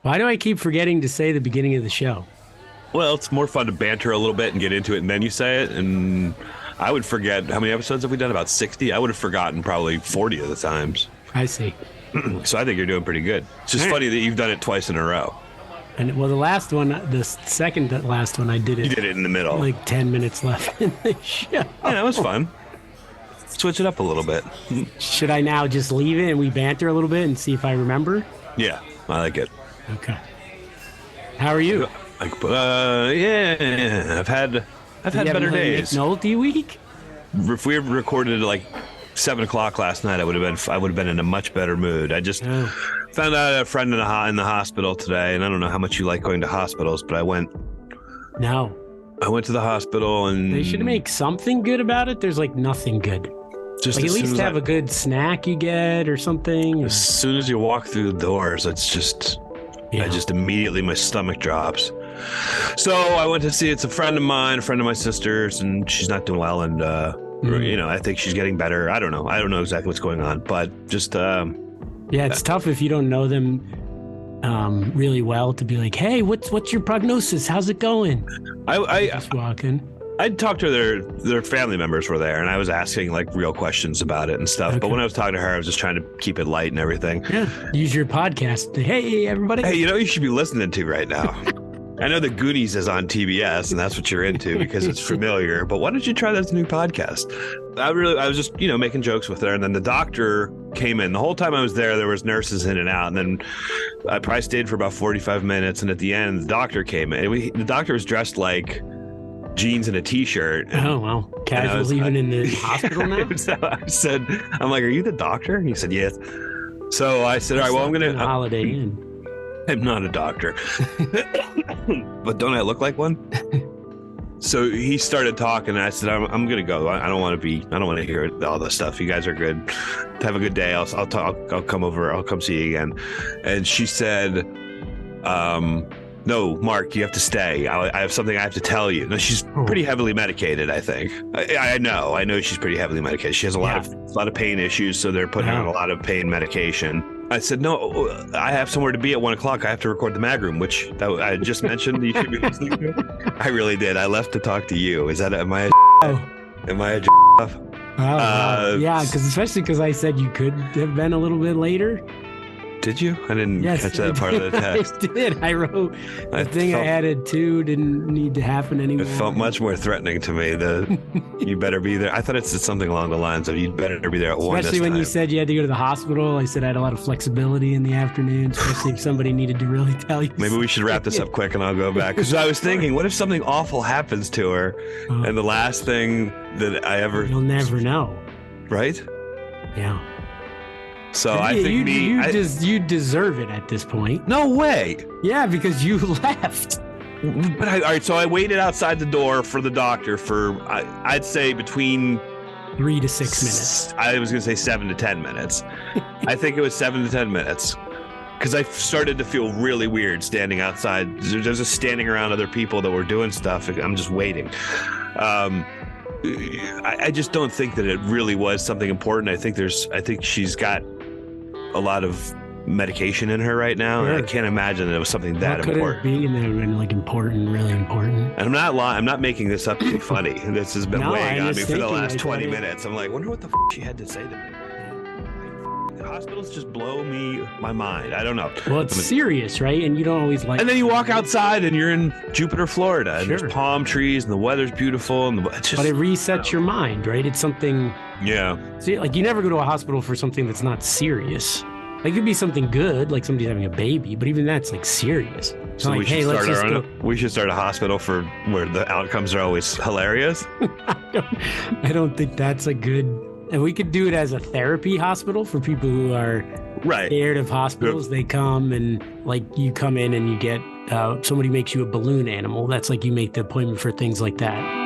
Why do I keep forgetting to say the beginning of the show? Well, it's more fun to banter a little bit and get into it, and then you say it. And I would forget. How many episodes have we done? About 60? I would have forgotten probably 40 of the times. I see. So I think you're doing pretty good. It's just funny that you've done it twice in a row. And well, the last one, the second to last one, I did it. You did it in the middle. Like 10 minutes left in the show. Yeah, that was fun. Switch it up a little bit. Should I now just leave it and we banter a little bit and see if I remember? Yeah, I like it. Okay. How are you? Yeah, I've had better days. Nick Nolte week? If we had recorded at like 7 o'clock last night, I would have been in a much better mood. I just found out a friend in the hospital today, and I don't know how much you like going to hospitals, but I went. No. I went to the hospital, and they should make something good about it. There's like nothing good. Just like at least have a good snack you get or something. As soon as you walk through the doors, it's just, I just immediately, my stomach drops. So I went to see, it's a friend of mine, a friend of my sister's, and she's not doing well. And, I think she's getting better. I don't know exactly what's going on, but just, it's tough if you don't know them really well to be like, hey, what's your prognosis? How's it going? I just walking. I'd talked to their family members were there, and I was asking like real questions about it and stuff. Okay. But when I was talking to her, I was just trying to keep it light and everything. Yeah, use your podcast. Hey, everybody. Hey, you should be listening to right now. I know the Goonies is on TBS, and that's what you're into because it's familiar. But why don't you try this new podcast? I was just making jokes with her, and then the doctor came in. The whole time I was there was nurses in and out, and then I probably stayed for about 45 minutes. And at the end, the doctor came in. The doctor was dressed like jeans and a t-shirt. Oh, well, casual even in the hospital now? So I'm like, are you the doctor? And he said, yes. So I said, all right, well, I'm going to Holiday Inn. I'm not a doctor, but don't I look like one? So he started talking, and I said, I'm going to go. I don't want to hear all this stuff. You guys are good. Have a good day. I'll come over. I'll come see you again. And she said, no, Mark, you have to stay. I have something I have to tell you. No, she's pretty heavily medicated, I think. I know she's pretty heavily medicated. She has a lot of pain issues, so they're putting her on a lot of pain medication. I said, no, I have somewhere to be at 1 o'clock. I have to record the Mag Room, which I just mentioned you should be listening to. I really did. I left to talk to you. Am I a yeah, especially because I said you could have been a little bit later. Did you? I didn't catch that part of the text. I did. I wrote the thing I added to didn't need to happen anymore. It felt much more threatening to me that you better be there. I thought it said something along the lines of you'd better be there at 1. Especially when you said you had to go to the hospital. I said I had a lot of flexibility in the afternoon, especially if somebody needed to really tell you. Maybe we should wrap this up quick and I'll go back. Because I was thinking, what if something awful happens to her? And the last thing that I ever... You'll never know. Right? Yeah. So I think you deserve it at this point. No way. Yeah, because you left. But all right, so I waited outside the door for the doctor for I'd say between 3 to 6 minutes. I was going to say 7 to 10 minutes. I think it was 7 to 10 minutes because I started to feel really weird standing outside. There's just standing around other people that were doing stuff. I'm just waiting. I just don't think that it really was something important. I think she's got a lot of medication in her right now, and I can't imagine that it was something that important. Could it be like important, really important? And I'm not lying. I'm not making this up to be funny. This has been weighing on me for the last 20 minutes. I'm like, wonder what the she had to say to me. The hospitals just blow my mind. I don't know. Well, it's serious, right? And you don't always like. And then you walk outside, and you're in Jupiter, Florida, and there's palm trees, and the weather's beautiful, and but it resets your mind, right? It's something. Yeah. See, like you never go to a hospital for something that's not serious. Like it could be something good, like somebody's having a baby, but even that's like serious. So like, we should start a hospital for where the outcomes are always hilarious. I don't think that's a good. And we could do it as a therapy hospital for people who are scared of hospitals. They come and like you come in and you get somebody makes you a balloon animal. That's like you make the appointment for things like that.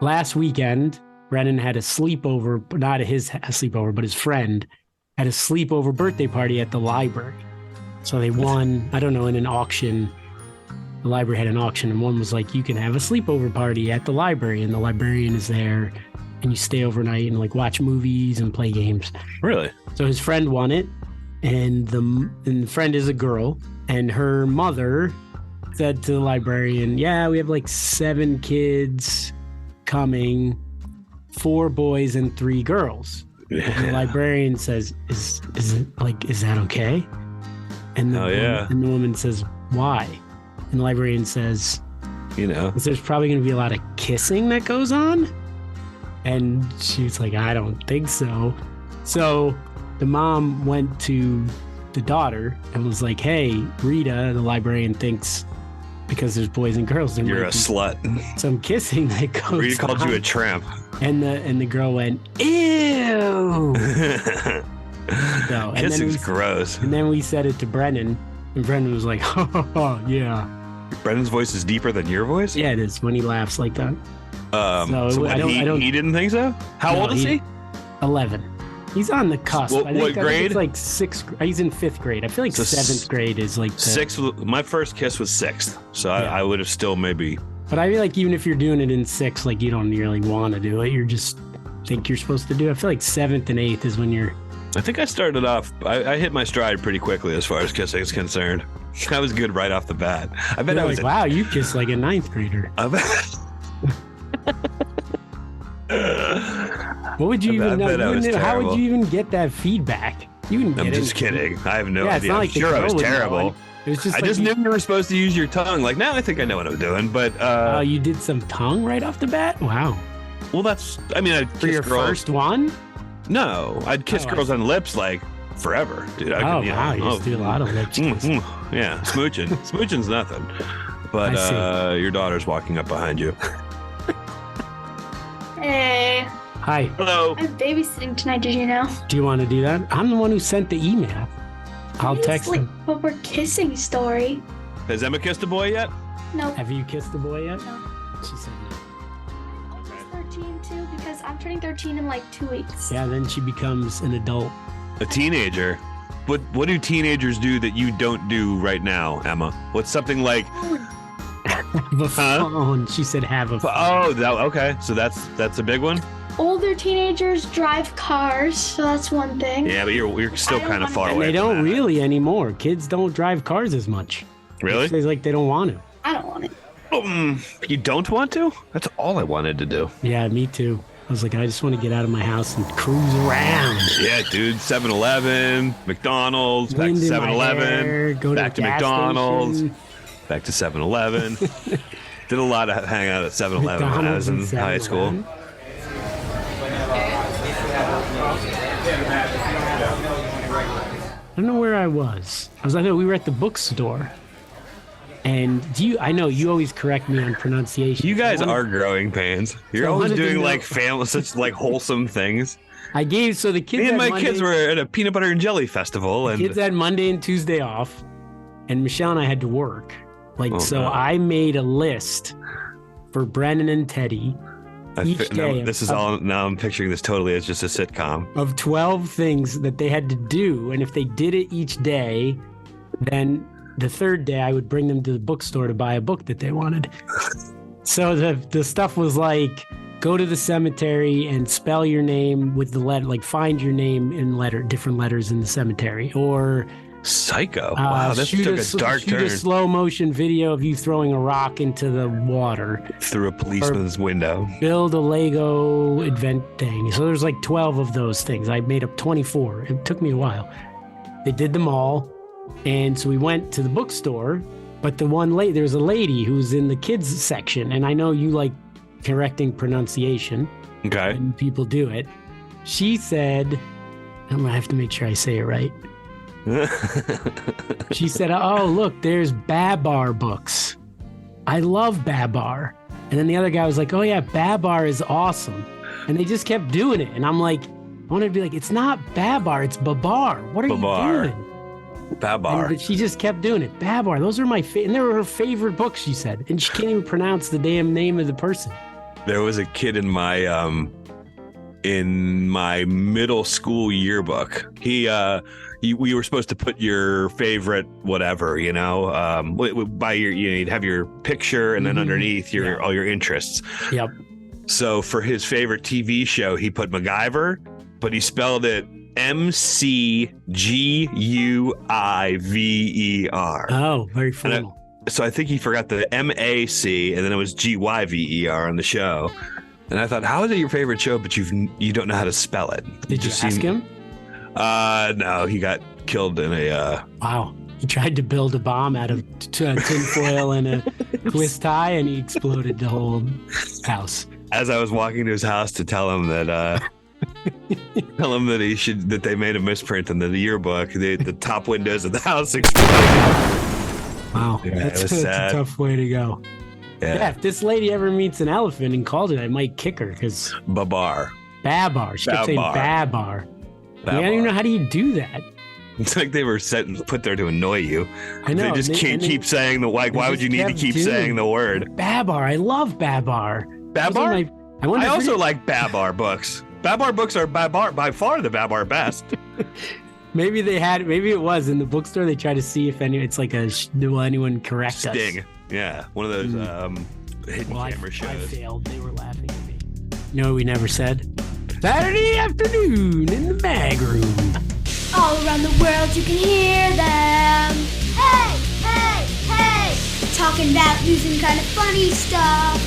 Last weekend, Brennan had a sleepover, not his sleepover, but his friend had a sleepover birthday party at the library. So they won, I don't know, in an auction. The library had an auction, and one was like, you can have a sleepover party at the library, and the librarian is there. and you stay overnight and like watch movies and play games. Really? So his friend won it, and the friend is a girl, and her mother said to the librarian, "Yeah, we have like 7 kids coming, 4 boys and 3 girls." And the librarian says, "Is that okay?" And and the woman says, "Why?" And the librarian says, there's probably going to be a lot of kissing that goes on. And she's like, "I don't think so." So the mom went to the daughter and was like, "Hey, Rita, the librarian thinks because there's boys and girls, there you're might a slut. Some kissing that goes on." Rita called you a tramp. And the girl went, "Ew." Kissing's gross. And then we said it to Brennan, and Brennan was like, "Oh, yeah." Brennan's voice is deeper than your voice? Yeah, it is when he laughs like that. He didn't think so? How old is he? 11. He's on the cusp. What grade? I think it's like 6th. He's in 5th grade. I feel like 7th grade is like sixth. My first kiss was 6th, so yeah. I would have still maybe. But I feel like even if you're doing it in 6th, like you don't really want to do it. You're just think you're supposed to do it. I feel like 7th and 8th is when you're. I think I started off. I hit my stride pretty quickly as far as kissing is concerned. I was good right off the bat. I bet I was like, wow, you kissed like a 9th grader. What would you even know? How would you even get that feedback? I'm just kidding. I have no idea. It's not like I'm sure I was terrible. It was just I just knew you were supposed to use your tongue. Like, now I think I know what I'm doing, but you did some tongue right off the bat? Wow. Well, I'd for your girls. First one? No, I'd kiss girls on the lips like forever, dude. Wow, you just do a lot of lips. Yeah, smooching. Smooching's nothing. But your daughter's walking up behind you. Hey. Hi. Hello. I'm babysitting tonight, did you know? Do you want to do that? I'm the one who sent the email. I'll text him. But we're kissing story. Has Emma kissed a boy yet? No. Have you kissed a boy yet? No. She said no. I'm almost 13 too, because I'm turning 13 in like 2 weeks. Yeah, then she becomes an adult. A teenager? What do teenagers do that you don't do right now, Emma? What's something like... Have a phone. She said have a phone. Oh, okay. So that's a big one? Older teenagers drive cars, so that's one thing. Yeah, but you're still kind of far away. They don't really anymore. Kids don't drive cars as much. Really? It's like they don't want to. I don't want it. You don't want to? That's all I wanted to do. Yeah, me too. I was like, I just want to get out of my house and cruise around. Yeah, dude. 7-Eleven, McDonald's, back to 7-Eleven, back to McDonald's, station. Back to 7-Eleven. Did a lot of hang out at 7-Eleven when I was in high school. I don't know where I was. We were at the bookstore. And I know you always correct me on pronunciation. You guys are growing pains. You're always doing like such like wholesome things. The kids. Me and my kids were at a peanut butter and jelly festival, and kids had Monday and Tuesday off, and Michelle and I had to work. I made a list for Brennan and Teddy. Each day. This is all. Now I'm picturing this totally as just a sitcom of 12 things that they had to do, and if they did it each day, then the third day I would bring them to the bookstore to buy a book that they wanted. So the stuff was like, go to the cemetery and spell your name with the letter, like find your name in different letters in the cemetery, or Psycho. Wow, this took a dark turn. Shoot a slow motion video of you throwing a rock into the water through a policeman's window. Build a Lego event thing. So there's like 12 of those things. I made up 24. It took me a while. They did them all. And so we went to the bookstore, but there was a lady who's in the kids section, and I know you like correcting pronunciation. Okay. And people do it. She said, I'm gonna have to make sure I say it right. She said, "Oh, look, there's Babar books. I love Babar." And then the other guy was like, "Oh yeah, Babar is awesome." And they just kept doing it. And I'm like, I wanted to be like, it's not Babar, it's Babar. What are you doing? Babar. But she just kept doing it. Babar. Those are my and they were her favorite books, she said. And she can't even pronounce the damn name of the person. There was a kid in my middle school yearbook. We were supposed to put your favorite whatever, by you'd have your picture and then underneath all your interests. Yep. So for his favorite TV show, he put MacGyver, but he spelled it MCGUIVER. Oh, very formal. So I think he forgot the MAC, and then it was GYVER on the show. And I thought, how is it your favorite show, but you don't know how to spell it? Did you ask him? No, he got killed in a... Wow. He tried to build a bomb out of tin foil and a twist tie, and he exploded the whole house. As I was walking to his house to tell him that that they made a misprint in the yearbook, the top windows of the house exploded. Wow, yeah, that's a tough way to go. Yeah, if this lady ever meets an elephant and calls it, I might kick her because Babar. She kept saying Babar. I don't even know, how do you do that? It's like they were put there to annoy you. I know. They just can't keep saying the like. Why would you need to keep saying the word Babar? I love Babar. Babar. I also like Babar books. Babar books are by far the Babar best. Maybe it was in the bookstore. They try to see if it's like will anyone correct us? Sting. Yeah, one of those hidden camera shows. I failed. They were laughing at me. You know what we never said? Saturday afternoon in the mag room. All around the world you can hear them. Hey, hey, hey. Talking about news and kind of funny stuff.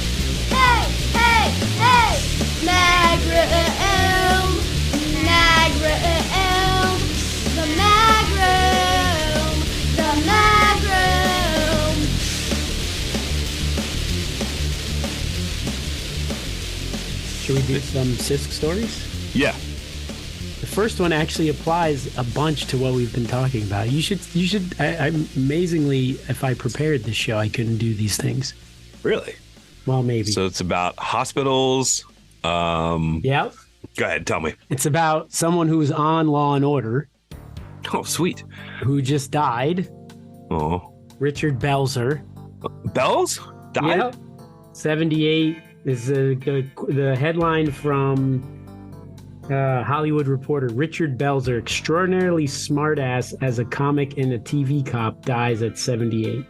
Hey, hey, hey. Mag room. Mag room. The mag room. The mag room. Should we do some Sisk stories? Yeah. The first one actually applies a bunch to what we've been talking about. You should. Amazingly, if I prepared this show, I couldn't do these things. Really? Well, maybe. So it's about hospitals. Yeah. Go ahead, tell me. It's about someone who was on Law and Order. Oh, sweet. Who just died. Oh. Richard Belzer. Bells? Died? Yep. 78 is the headline from Hollywood Reporter. Richard Belzer, extraordinarily smartass as a comic and a TV cop, dies at 78.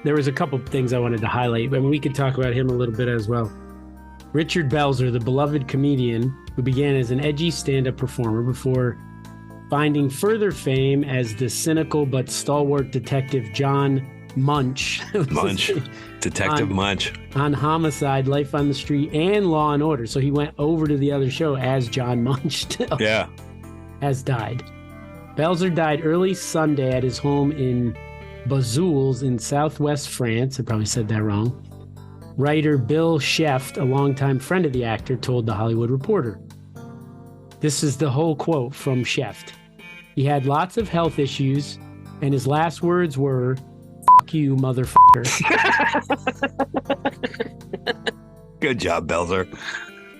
There was a couple things I wanted to highlight, but we could talk about him a little bit as well. Richard Belzer, the beloved comedian who began as an edgy stand-up performer before finding further fame as the cynical but stalwart detective John Munch. Detective Munch. On Homicide, Life on the Street, and Law and Order. So he went over to the other show as John Munch still. Yeah. Has died. Belzer died early Sunday at his home in Bazoules in southwest France. I probably said that wrong. Writer Bill Sheft, a longtime friend of the actor, told The Hollywood Reporter. This is the whole quote from Sheft. He had lots of health issues, and his last words were, "F*** you, motherfucker." Good job, Belzer.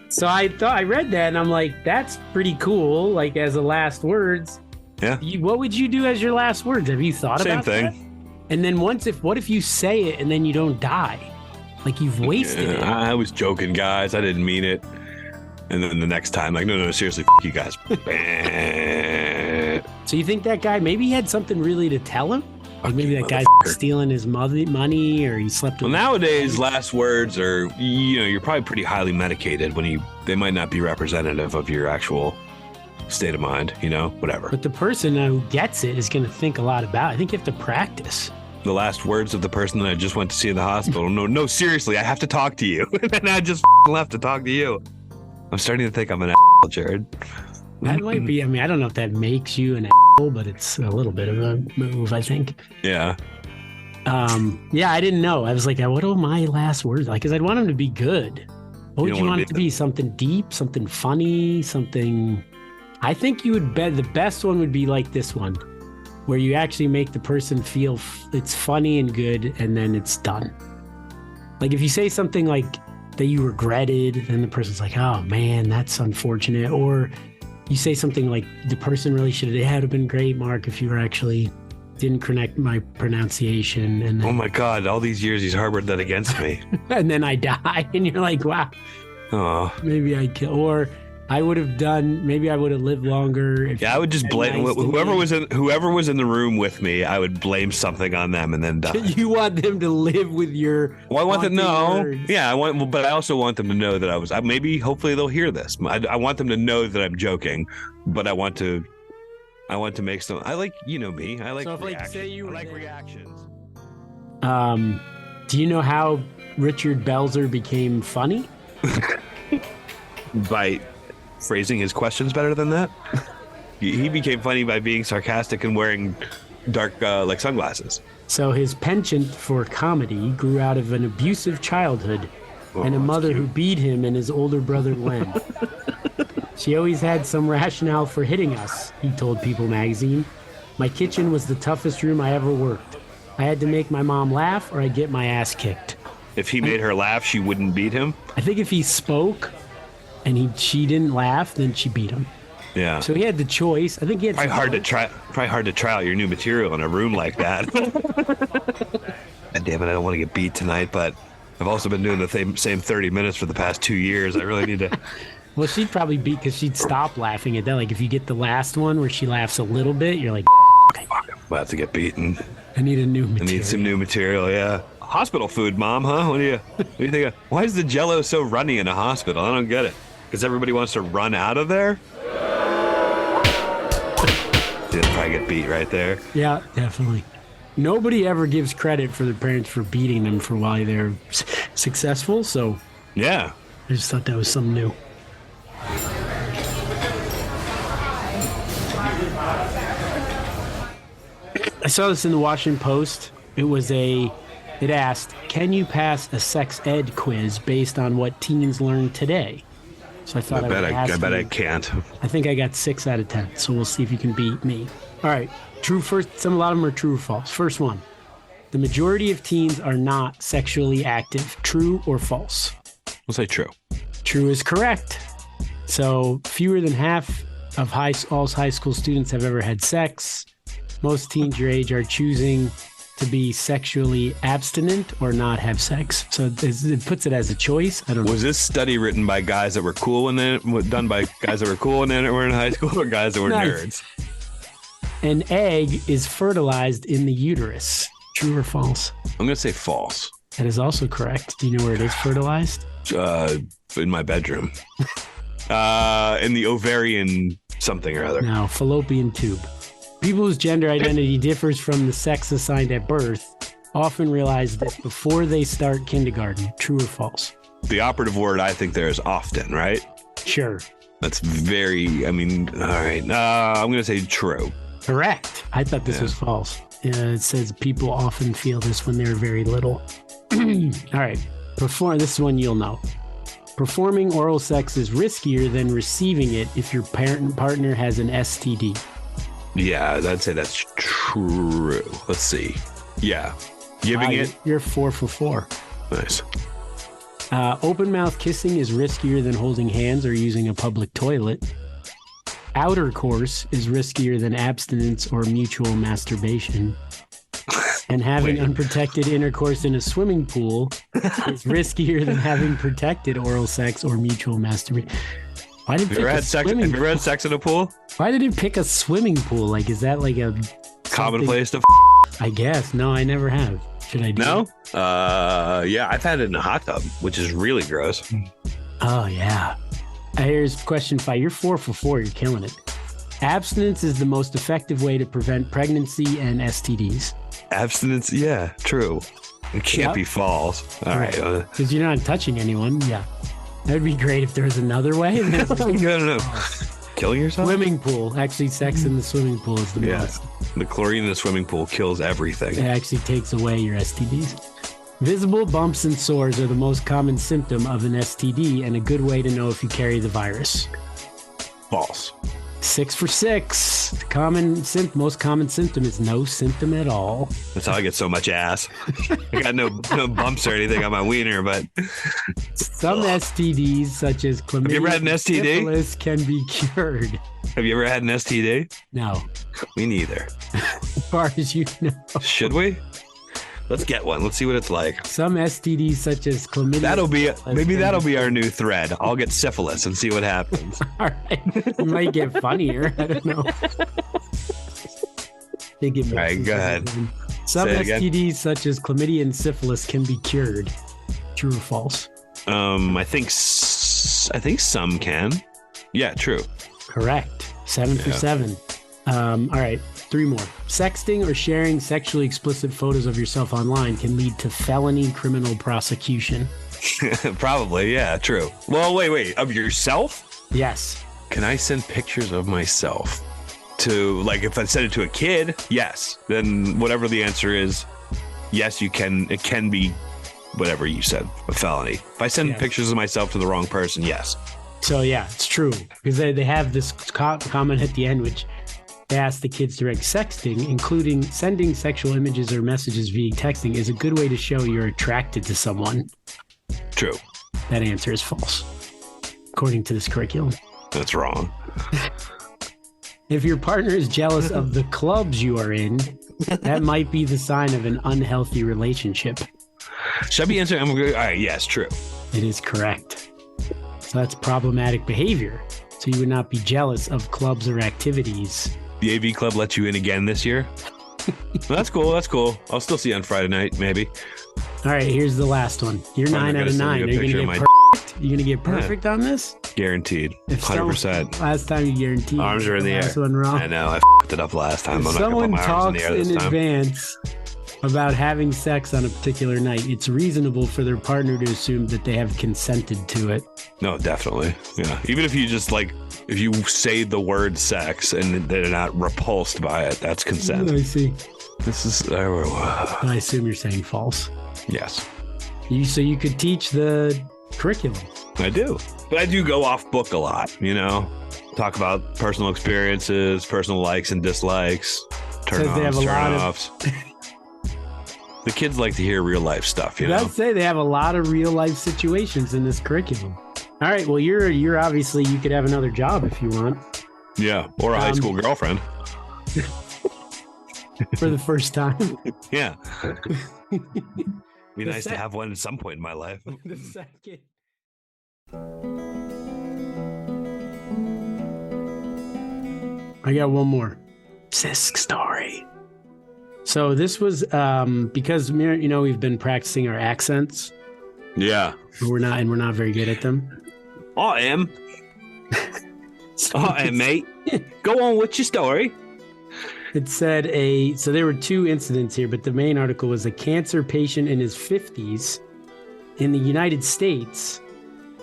So I read that, and I'm like, that's pretty cool, like as the last words. Yeah. What would you do as your last words? Have you thought about that? Same thing. And then what if you say it and then you don't die? Like you've wasted it. I was joking, guys. I didn't mean it. And then the next time, like, no, seriously, you guys. So you think that guy, maybe he had something really to tell him? Or maybe that guy's stealing his money, or he slept with... Well, nowadays, last words are, you're probably pretty highly medicated when they might not be representative of your actual state of mind, whatever. But the person who gets it is going to think a lot about it. I think you have to practice. The last words of the person that I just went to see in the hospital. No, seriously, I have to talk to you. And I just left to talk to you. I'm starting to think I'm an asshole, Jared. That might be. I mean, I don't know if that makes you an asshole, but it's a little bit of a move, I think. Yeah. Yeah, I didn't know. I was like, what are my last words like? Because I'd want them to be good. What would you want it to be? Something deep, something funny, something... I think you would bet the best one would be like this one, where you actually make the person feel it's funny and good, and then it's done. Like if you say something like that you regretted, and the person's like, oh man, that's unfortunate. Or you say something like the person really should have been great, Mark, if you were actually didn't correct my pronunciation. And then, oh my God, all these years he's harbored that against me. And then I die, and you're like, wow, oh, maybe I kill. Or I would have maybe I would have lived longer. I would just blame whoever was in the room with me. I would blame something on them and then die. You want them to live with your? Well, I want them words. but I also want them to know that hopefully they'll hear this. I want them to know that I'm joking, but I want to make some. I like, me. I like. So reactions. Do you know how Richard Belzer became funny? By phrasing his questions better than that. He became funny by being sarcastic and wearing dark sunglasses. So his penchant for comedy grew out of an abusive childhood and a mother who beat him and his older brother Len. She always had some rationale for hitting us, he told People magazine. My kitchen was the toughest room I ever worked. I had to make my mom laugh or I'd get my ass kicked. If he made her laugh, she wouldn't beat him? I think if he spoke and she didn't laugh, then she beat him. Yeah. So he had the choice. I think he had probably hard to try out your new material in a room like that. And damn it, I don't want to get beat tonight, but I've also been doing the same 30 minutes for the past 2 years. I really need to. Well, she'd probably beat because she'd stop laughing at that. Like if you get the last one where she laughs a little bit, you're like, okay. I'm about to get beaten. I need a new material. I need some new material, yeah. Hospital food, Mom, huh? What do you think of? Why is the Jell-O so runny in a hospital? I don't get it. Because everybody wants to run out of there? Did probably get beat right there. Yeah, definitely. Nobody ever gives credit for their parents for beating them for while they're successful, so... Yeah. I just thought that was something new. I saw this in the Washington Post. It asked, can you pass a sex ed quiz based on what teens learn today? So I thought I bet I can't. I think I got 6 out of 10, so we'll see if you can beat me. All right, true first. A lot of them are true or false. First one, the majority of teens are not sexually active. True or false? We'll say true. True is correct. So fewer than half of all high school students have ever had sex. Most teens your age are choosing to be sexually abstinent or not have sex. So it puts it as a choice. I don't know. Was this study written by guys that were cool done by guys that were cool when they were in high school or guys that were nerds? An egg is fertilized in the uterus. True or false? I'm going to say false. That is also correct. Do you know where it is fertilized? In my bedroom. In the ovarian something or other. No, fallopian tube. People whose gender identity differs from the sex assigned at birth often realize that before they start kindergarten. True or false? The operative word I think there is often, right? Sure. That's all right. I'm going to say true. Correct. I thought this was false. It says people often feel this when they're very little. All right. This is one you'll know. Performing oral sex is riskier than receiving it if your partner has an STD. Yeah, I'd say that's true. Let's see. Yeah. Giving it? You're 4 for 4. Nice. Open mouth kissing is riskier than holding hands or using a public toilet. Outer course is riskier than abstinence or mutual masturbation. And having unprotected intercourse in a swimming pool is riskier than having protected oral sex or mutual masturbation. Why did Have you ever had sex in a pool? Why did it pick a swimming pool? Like, is that like a commonplace to? I guess. No, I never have. Should I do No? it? Yeah, I've had it in a hot tub, which is really gross. Oh, yeah. Here's question 5. You're 4 for 4. You're killing it. Abstinence is the most effective way to prevent pregnancy and STDs. Abstinence? Yeah, true. It can't be false. All right. Because you're not touching anyone. Yeah. That'd be great if there was another way. I don't know. Killing yourself? Swimming pool. Actually, sex in the swimming pool is the most. The chlorine in the swimming pool kills everything. It actually takes away your STDs. Visible bumps and sores are the most common symptom of an STD and a good way to know if you carry the virus. False. 6 for 6. The most common symptom is no symptom at all. That's how I get so much ass. I got no bumps or anything on my wiener, but some STDs, such as chlamydia, have you ever had an STD? Syphilis, can be cured. Have you ever had an STD? No. Me neither. As far as you know. Should we? Let's get one. Let's see what it's like. Some STDs such as chlamydia. That'll be our new thread. I'll get syphilis and see what happens. All right. It might get funnier. I don't know. All right, go ahead. Some STDs such as chlamydia and syphilis can be cured. True or false? I think some can. Yeah, true. Correct. 7 for 7. All right, 3 more. Sexting or sharing sexually explicit photos of yourself online can lead to felony criminal prosecution. Probably, yeah, true. Well, wait. Of yourself? Yes. Can I send pictures of myself to, like, if I send it to a kid? Yes. Then whatever the answer is, yes, you can. It can be whatever you said, a felony. If I send pictures of myself to the wrong person, yes. So, yeah, it's true. Because they have this comment at the end, which they ask the kids to direct sexting, including sending sexual images or messages via texting, is a good way to show you're attracted to someone. True. That answer is false, according to this curriculum. That's wrong. If your partner is jealous of the clubs you are in, that might be the sign of an unhealthy relationship. Should I be answering? All right, yes, true. It is correct. So that's problematic behavior. So you would not be jealous of clubs or activities. The AV club let you in again this year? Well, that's cool. That's cool. I'll still see you on Friday night, maybe. All right, here's the last one. You're 9 out of 9. Are you going to get perfect? You going to get perfect on this? Guaranteed. 100%. Last time you guaranteed. Arms are in the air. Last one wrong. I know. I f***ed it up last time. If someone talks in advance about having sex on a particular night, it's reasonable for their partner to assume that they have consented to it. No, definitely. Yeah. Even if you just if you say the word sex and they're not repulsed by it, that's consent. I see. This is. I assume you're saying false. Yes. So you could teach the curriculum. I do. But I do go off book a lot, talk about personal experiences, personal likes and dislikes, turn-offs. The kids like to hear real life stuff, I'd say they have a lot of real life situations in this curriculum. All right. Well, you're obviously, you could have another job if you want. Yeah. Or a high school girlfriend. For the first time. Yeah. Be nice to have one at some point in my life. The second. I got one more. Sisk story. So this was because we've been practicing our accents. Yeah. We're not very good at them. I am. I am, mate. Go on with your story. It said so there were 2 incidents here, but the main article was a cancer patient in his 50s in the United States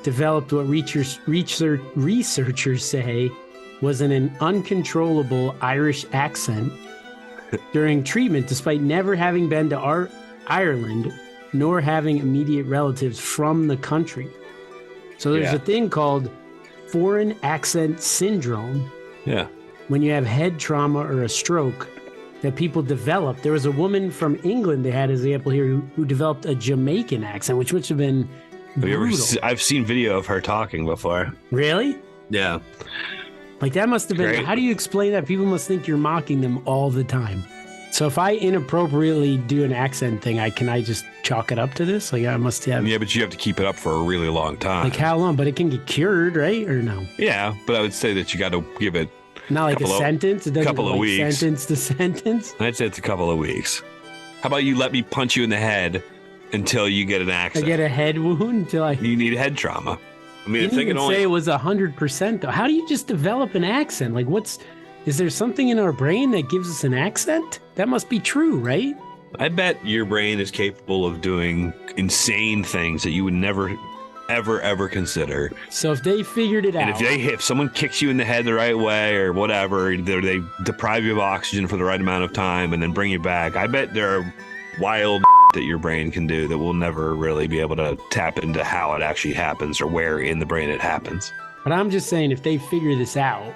developed what researchers say was an uncontrollable Irish accent during treatment, despite never having been to Ireland nor having immediate relatives from the country. So there's a thing called foreign accent syndrome. Yeah. When you have head trauma or a stroke that people develop. There was a woman from England they had as an example here who developed a Jamaican accent, which must have been brutal. I've seen video of her talking before. Really? Yeah. Like that must have been, Great. How do you explain that? People must think you're mocking them all the time. So if I inappropriately do an accent thing, can I just chalk it up to this? Like I must have. Yeah, but you have to keep it up for a really long time. Like how long? But it can get cured, right? Or no? Yeah, but I would say that you got to give it. Not like a sentence? It doesn't couple of weeks. Sentence to sentence? I'd say it's a couple of weeks. How about you let me punch you in the head until you get an accent? I get a head wound until You need head trauma. I mean, you didn't even say it was 100% though. How do you just develop an accent? Like is there something in our brain that gives us an accent? That must be true, right? I bet your brain is capable of doing insane things that you would never, ever consider. So if they figured it out. And if someone kicks you in the head the right way or whatever, they deprive you of oxygen for the right amount of time and then bring you back, I bet there are wild that your brain can do that we'll never really be able to tap into how it actually happens or where in the brain it happens. But I'm just saying, if they figure this out,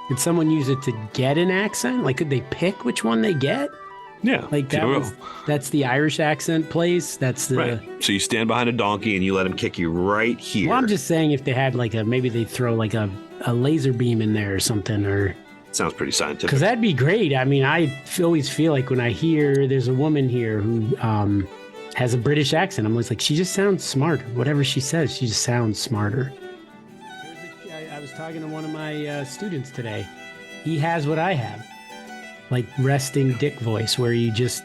could someone use it to get an accent? Like, could they pick which one they get? Yeah. Like that's the Irish accent place. That's the. Right. So you stand behind a donkey and you let him kick you right here. Well, I'm just saying if they had maybe they throw like a laser beam in there or something, or Sounds pretty scientific. Because that'd be great. I mean, I always feel like when I hear there's a woman here who has a British accent, I'm always like, she just sounds smarter. Whatever she says, she just sounds smarter. I was talking to one of my students today. He has what I have, like resting dick voice, where you just,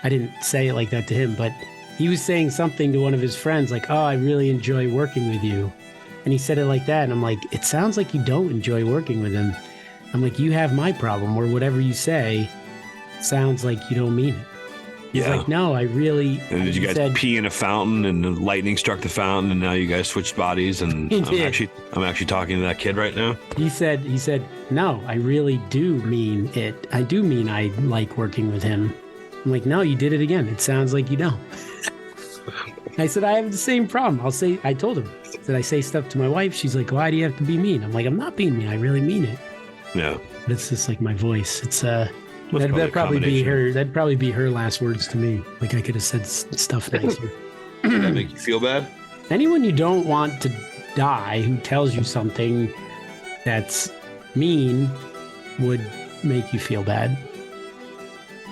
I didn't say it like that to him, but he was saying something to one of his friends, like, oh, I really enjoy working with you. And he said it like that. And I'm like, it sounds like you don't enjoy working with him. I'm like, you have my problem where whatever you say sounds like you don't mean it. He's like, no, I really. And did you guys pee in a fountain and the lightning struck the fountain and now you guys switched bodies and I'm actually talking to that kid right now? He said, no, I really do mean it. I do mean I like working with him. I'm like, no, you did it again. It sounds like you don't. I said, I have the same problem. I told him that I say stuff to my wife. She's like, why do you have to be mean? I'm like, I'm not being mean. I really mean it. Yeah. But it's just like my voice. It's that'd probably be her. That'd probably be her last words to me. Like I could have said stuff nicer. Does that make you feel bad? Anyone you don't want to die who tells you something that's mean would make you feel bad.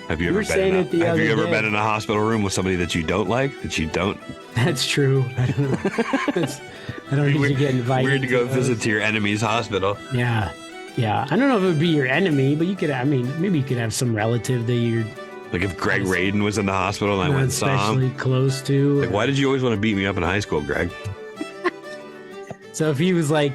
Have you ever been in a hospital room with somebody that you don't like, that you don't? That's true. I don't know. I don't usually get invited. Weird to go visit to your enemy's hospital. Yeah. Yeah. I don't know if it would be your enemy, but you could, I mean, maybe you could have some relative that you're. Like if Greg Radin was in the hospital and I went and saw him. Especially close to. Like, why did you always want to beat me up in high school, Greg? So if he was like,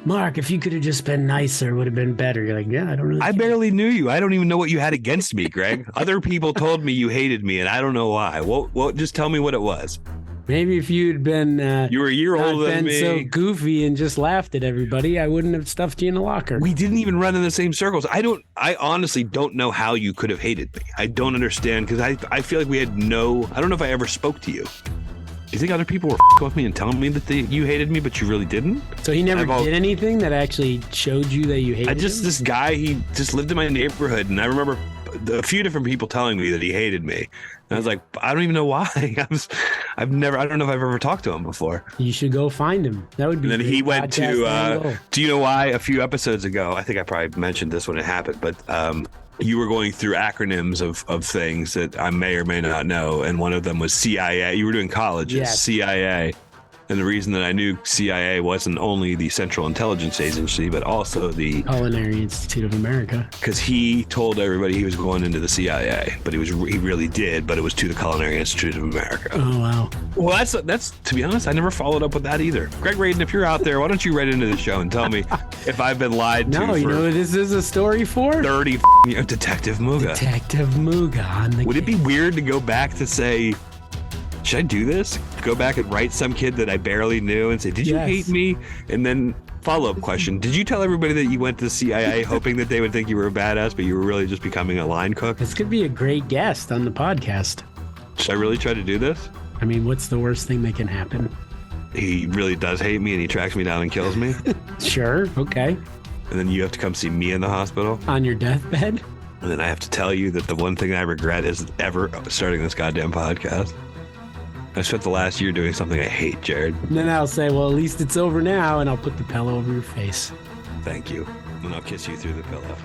Mark, if you could have just been nicer, it would have been better. You're like, yeah, I don't really. I barely knew you. I don't even know what you had against me, Greg. Other people told me you hated me, and I don't know why. Well, just tell me what it was. Maybe if you'd been you were a year older than me, so goofy and just laughed at everybody, I wouldn't have stuffed you in a locker. We didn't even run in the same circles. I honestly don't know how you could have hated me. I don't understand because I feel like we had I don't know if I ever spoke to you. Do you think other people were with me and telling me that you hated me, but you really didn't? So he never did anything that actually showed you that you hated him? This guy, he just lived in my neighborhood, and I remember a few different people telling me that he hated me. And I was like, I don't even know why. I don't know if I've ever talked to him before. You should go find him. That would be. And then he went to, do you know why? A few episodes ago, I think I probably mentioned this when it happened, but you were going through acronyms of things that I may or may not know. And one of them was CIA. You were doing colleges, yes. CIA. And the reason that I knew CIA wasn't only the Central Intelligence Agency, but also the Culinary Institute of America. Because he told everybody he was going into the CIA, but he really did, but it was to the Culinary Institute of America. Oh, wow. Well, that's to be honest, I never followed up with that either. Greg Radin, if you're out there, why don't you write into the show and tell me if I've been lied to? No, you know what this is a story for? 30 Detective Mooga. Detective Mooga on the Would it be weird to go back to say, should I do this? Go back and write some kid that I barely knew and say, did you hate me? And then follow-up question. Did you tell everybody that you went to the CIA hoping that they would think you were a badass, but you were really just becoming a line cook? This could be a great guest on the podcast. Should I really try to do this? I mean, what's the worst thing that can happen? He really does hate me and he tracks me down and kills me? Sure, okay. And then you have to come see me in the hospital? On your deathbed? And then I have to tell you that the one thing I regret is ever starting this goddamn podcast. I spent the last year doing something I hate, Jared. And then I'll say, well, at least it's over now, and I'll put the pillow over your face. Thank you. And I'll kiss you through the pillow.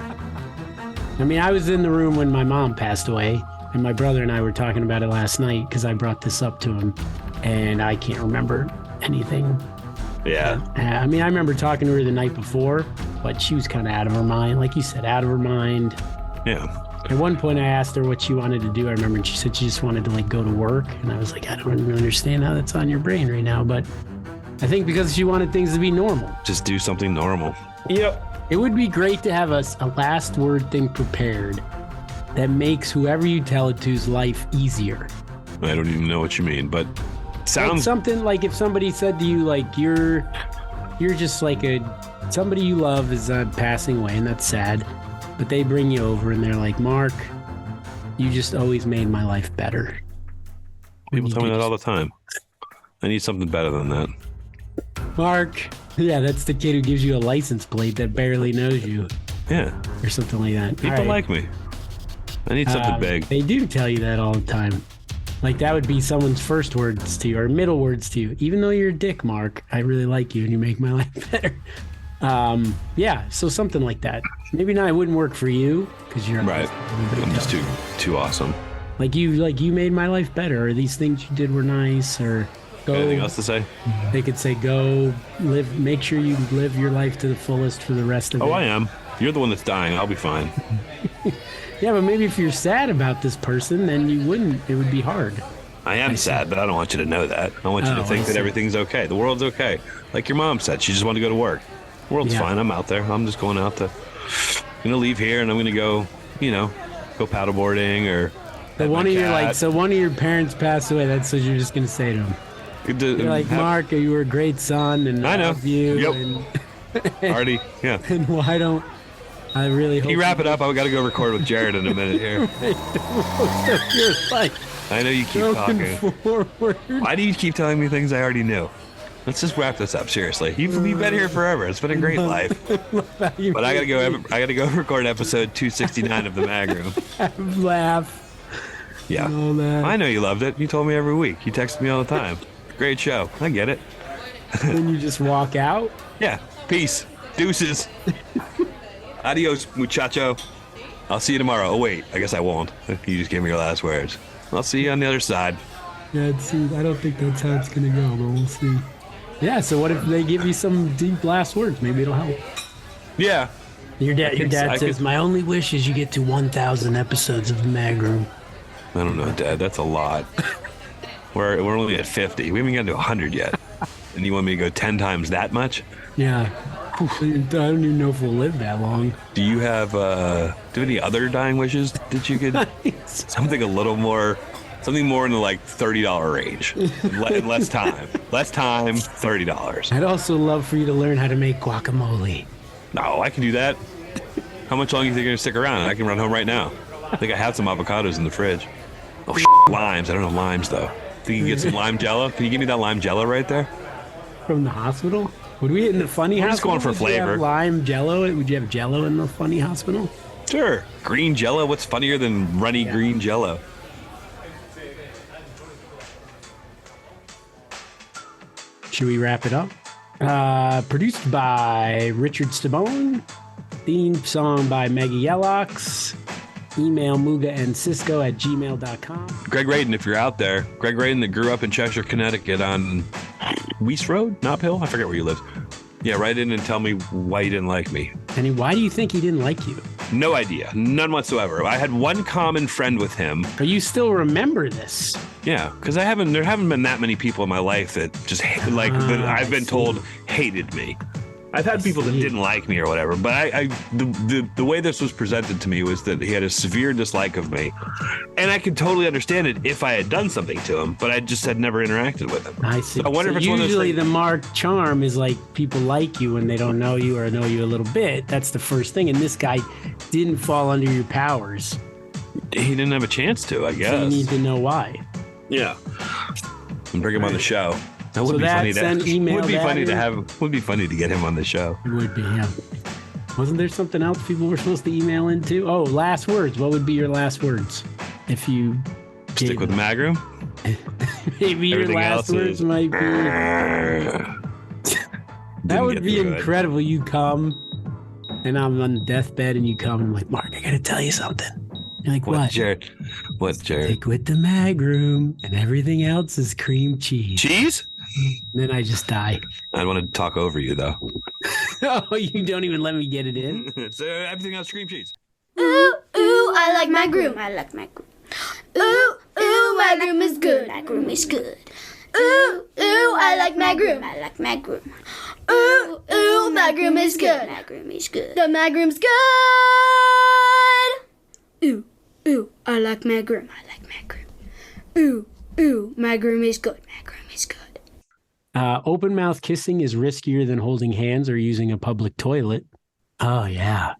I mean, I was in the room when my mom passed away, and my brother and I were talking about it last night because I brought this up to him, and I can't remember anything. Yeah. I mean, I remember talking to her the night before, but she was kind of out of her mind. Like you said, out of her mind. Yeah. At one point, I asked her what she wanted to do. I remember and she said she just wanted to like go to work. And I was like, I don't really understand how that's on your brain right now. But I think because she wanted things to be normal. Just do something normal. Yep. It would be great to have a last word thing prepared that makes whoever you tell it to's life easier. I don't even know what you mean, but sounds like something like if somebody said to you, like, you're just like somebody you love is passing away, and that's sad. But they bring you over and they're like, Mark, you just always made my life better. People tell me that all the time. I need something better than that. Mark. Yeah, that's the kid who gives you a license plate that barely knows you. Yeah. Or something like that. People like me. I need something big. They do tell you that all the time. Like that would be someone's first words to you or middle words to you. Even though you're a dick, Mark, I really like you and you make my life better. Yeah, so something like that. Maybe not. It wouldn't work for you because you're right. I'm just too awesome. Like you made my life better, or these things you did were nice, or go. Anything else to say? They could say, go live. Make sure you live your life to the fullest for the rest of it. Oh, I am. You're the one that's dying. I'll be fine. Yeah, but maybe if you're sad about this person, then you wouldn't. It would be hard. I am sad, but I don't want you to know that. I want you to think that everything's okay. The world's okay. Like your mom said, she just wanted to go to work. The world's fine. I'm out there. I'm just going out to, leave here, and I'm going to go, go paddleboarding or. So one of your parents passed away. That's what you're just going to say to him. You're like, Mark, you were a great son, and I love you. Yep. Already, yeah. And why don't I really hope you wrap it up? I've got to go record with Jared in a minute here. I know you keep talking. Forward. Why do you keep telling me things I already knew? Let's just wrap this up. Seriously, you've been here forever. It's been a great life. But I gotta go. I gotta go record episode 269 of the Mag Room. Laugh. Yeah, I know you loved it. You told me every week. You texted me all the time. Great show. I get it. Then you just walk out? Yeah. Peace. Deuces. Adios, muchacho. I'll see you tomorrow. Oh, wait. I guess I won't. You just gave me your last words. I'll see you on the other side. Yeah, I don't think that's how it's going to go, but we'll see. Yeah, so what if they give you some deep last words? Maybe it'll help. Yeah. Your dad says, my only wish is you get to 1,000 episodes of the Mag Room. I don't know, Dad. That's a lot. We're only at 50. We haven't gotten to 100 yet. And you want me to go 10 times that much? Yeah. I don't even know if we'll live that long. Do you have any other dying wishes that you could? Something a little more, something more in the like $30 range. Less time. Less time, $30. I'd also love for you to learn how to make guacamole. No, I can do that. How much longer do you think you're going to stick around? I can run home right now. I think I have some avocados in the fridge. Oh, limes. I don't have limes, though. Think you can get some lime jello? Can you give me that lime jello right there? From the hospital? Would we in the funny hospital? I'm just going for flavor. Have lime jello? Would you have jello in the funny hospital? Sure. Green jello? What's funnier than runny green jello? Should we wrap it up? Produced by Richard Stabone. Theme song by Maggie Yellocks. Email Mooga and Sisko at gmail.com. Greg Radin, if you're out there. Greg Radin that grew up in Cheshire, Connecticut on Weiss Road, Nob Hill. I forget where you live. Yeah, write in and tell me why you didn't like me. And why do you think he didn't like you? No idea. None whatsoever. I had one common friend with him. But you still remember this? Yeah, because there haven't been that many people in my life that just that I've been told hated me. I've had people that didn't like me or whatever, but the way this was presented to me was that he had a severe dislike of me, and I could totally understand it if I had done something to him, but I just had never interacted with him. I see. So I wonder if it's one of those usually the mark charm is like people like you when they don't know you or know you a little bit. That's the first thing, and this guy didn't fall under your powers. He didn't have a chance to, I guess. So you need to know why. Yeah. And bring him on the show. That would be funny would be funny to get him on the show. It would be, yeah. Wasn't there something else people were supposed to email into? Oh, last words. What would be your last words if you stick with the Mag Room? Maybe your last words might be. That would be incredible. You come, and I'm on the deathbed, and you come, and I'm like, Mark, I gotta tell you something. You're like, what? What's Jared? Stick with the Mag Room, and everything else is cream cheese. Cheese? And then I just die. I want to talk over you, though. Oh, you don't even let me get it in? So everything else cream cheese. Ooh, ooh, I like my groom. I like my groom. Ooh, ooh, my groom is good. My groom is good. Ooh, ooh, I like my groom. I like my groom. Ooh, ooh, my groom is good. My groom is good. The my groom's good. Ooh, ooh, I like my groom. I like my groom. Ooh, ooh, my groom is good. My groom is good. Open mouth kissing is riskier than holding hands or using a public toilet. Oh, yeah.